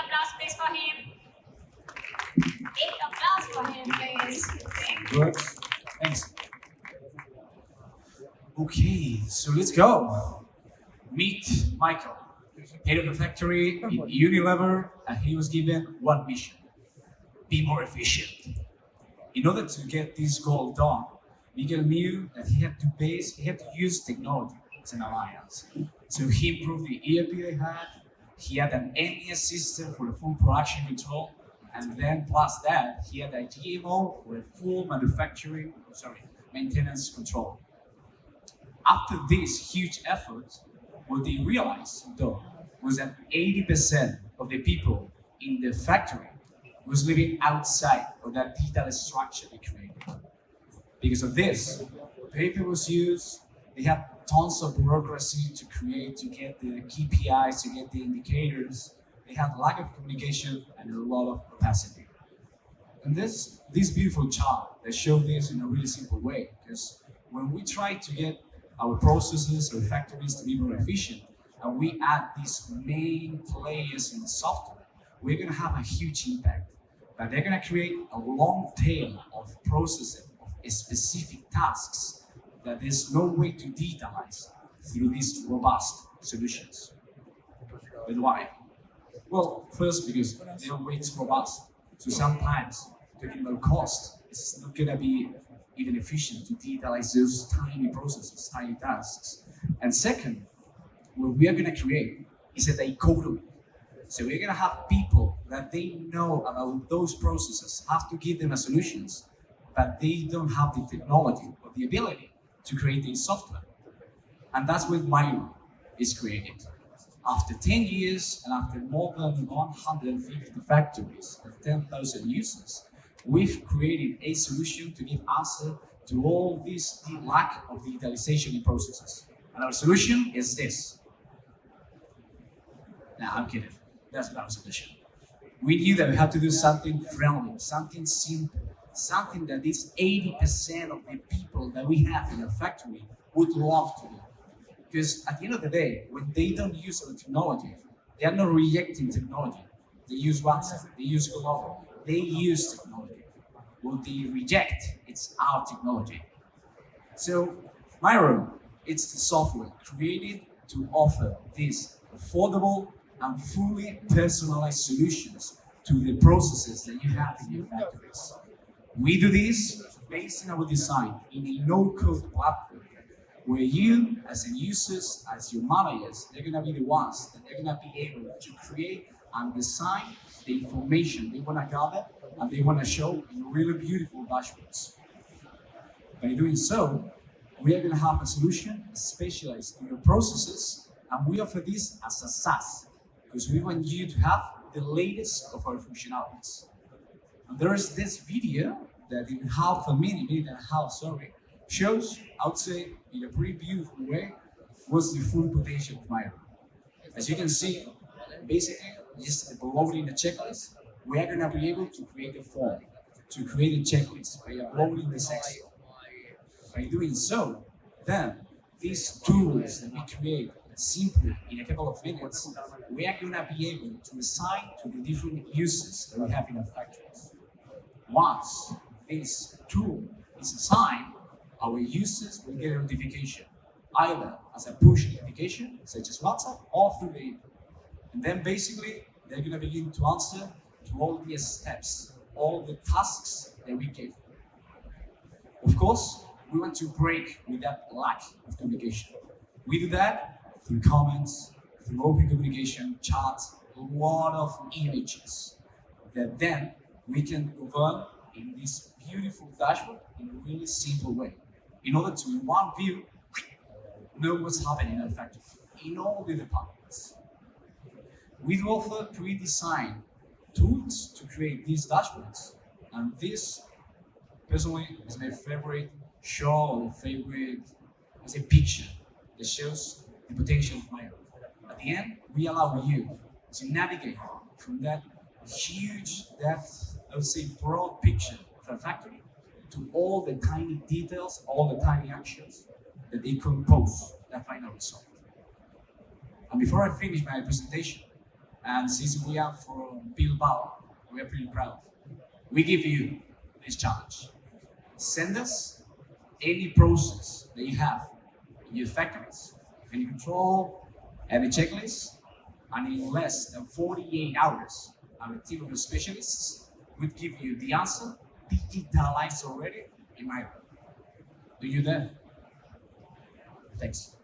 applause, please, for him. Big applause for him, please. Good. Thanks. Okay, so let's go. Meet Michael, head of the factory in Unilever, and he was given one mission: be more efficient. In order to get this goal done, Miguel knew that he had to use technology as an alliance. So he improved the ERP they had. He had an MES system for the full production control, and then plus that, he had a GMO for a full maintenance control. After this huge effort, what they realized, though, was that 80% of the people in the factory was living outside of that digital structure they created. Because of this, paper was used, they had tons of bureaucracy to get the KPIs, to get the indicators. They had lack of communication and a lot of opacity. And this beautiful chart that showed this in a really simple way, because when we try to get our processes or factories to be more efficient, and we add these main players in the software, we're going to have a huge impact. But they're going to create a long tail of processing of specific tasks that there's no way to digitalize through these robust solutions. But why? Well, first, because they're way too robust. So sometimes, talking about cost, it's not going to be even efficient to digitalize those tiny processes, tiny tasks. And second, what we are going to create is a dichotomy. So we're going to have people that they know about those processes, have to give them a solutions, but they don't have the technology or the ability to create the software. And that's what Mairu is created. After 10 years and after more than 150 factories and 10,000 users, we've created a solution to give answer to all this lack of digitalization in processes. And our solution is this. Nah, I'm kidding. That's not our solution. We knew that we had to do something friendly, something simple, something that these 80% of the people that we have in our factory would love to do. Because at the end of the day, when they don't use our technology, they are not rejecting technology. They use WhatsApp, they use Global, they use technology. What they reject, it's our technology. So Mairu, it's the software created to offer these affordable and fully personalized solutions to the processes that you have in your factories. We do this based on our design in a no-code platform where you, as a users, as your managers, they're going to be the ones that they're going to be able to create and design the information they want to gather and they want to show in really beautiful dashboards. By doing so, we are going to have a solution specialized in your processes, and we offer this as a SaaS because we want you to have the latest of our functionalities. And there is this video that in minute and a half, shows, I would say, in a pretty beautiful way, what's the full potential of Mairu. As you can see, basically, just uploading the checklist, we are going to be able to create a form, to create a checklist by uploading this Excel. By doing so, then these tools that we create simply in a couple of minutes, we are going to be able to assign to the different uses that we have in our factories. Once this tool is assigned, our users will get a notification, either as a push notification, such as WhatsApp, or through the email. And then basically, they're going to begin to answer to all the steps, all the tasks that we gave them. Of course, we want to break with that lack of communication. We do that through comments, through open communication, chats, a lot of images that then we can convert in this beautiful dashboard in a really simple way, in order to, in one view, know what's happening in our factory, in all the departments. We do offer pre-designed tools to create these dashboards, and this, personally, is my favorite show or favorite, as a picture that shows the potential of Mairu. At the end, we allow you to navigate from that huge, I would say, broad picture of a factory to all the tiny details, all the tiny actions that they compose that final result. And before I finish my presentation, And since we are from Bilbao, we are pretty proud. We give you this challenge. Send us any process that you have in your factories, any control, any checklist, and in less than 48 hours, our team of specialists would give you the answer, digitalized already in Mairu. Do you dare? Thanks.